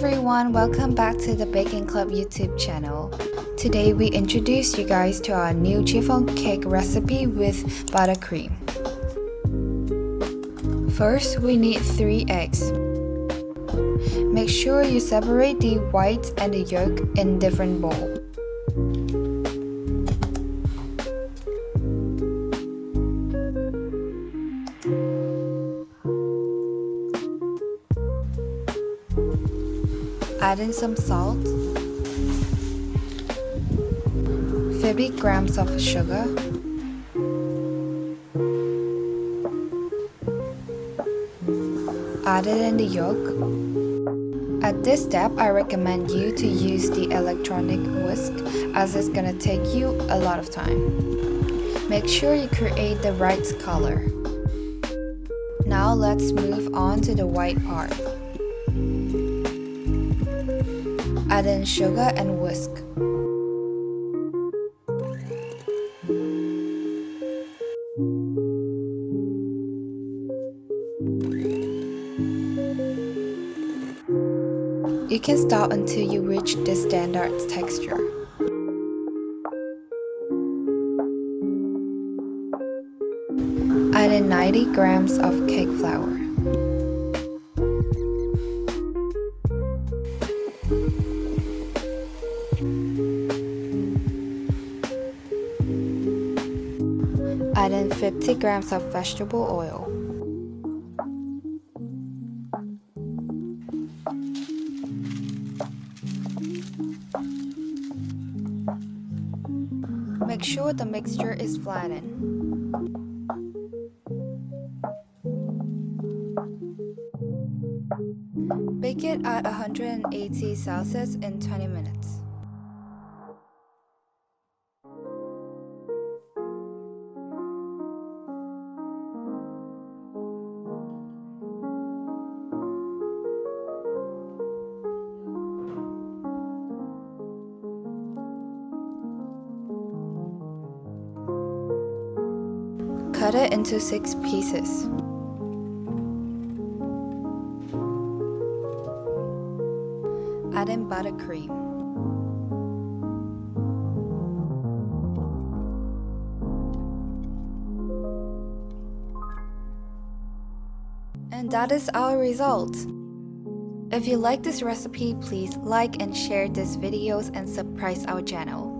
everyone, welcome back to the Baking Club YouTube channel. Today we introduce you guys to our new chiffon cake recipe with buttercream. First, we need 3 eggs. Make sure you separate the white and the yolk in different bowls. Add in some salt, 50 grams of sugar, add it in the yolk. At this step, I recommend you to use the electronic whisk as it's gonna take you a lot of time. Make sure you create the right color. Now let's move on to the white part. Add in sugar and whisk. You can stop until you reach the standard texture. Add in 90 grams of cake flour. Add in 50 grams of vegetable oil. Make sure the mixture is flattened. Bake it at 180 Celsius in 20 minutes. Cut it into 6 pieces. Add in buttercream. And that is our result. If you like this recipe, please like and share this videos and subscribe our channel.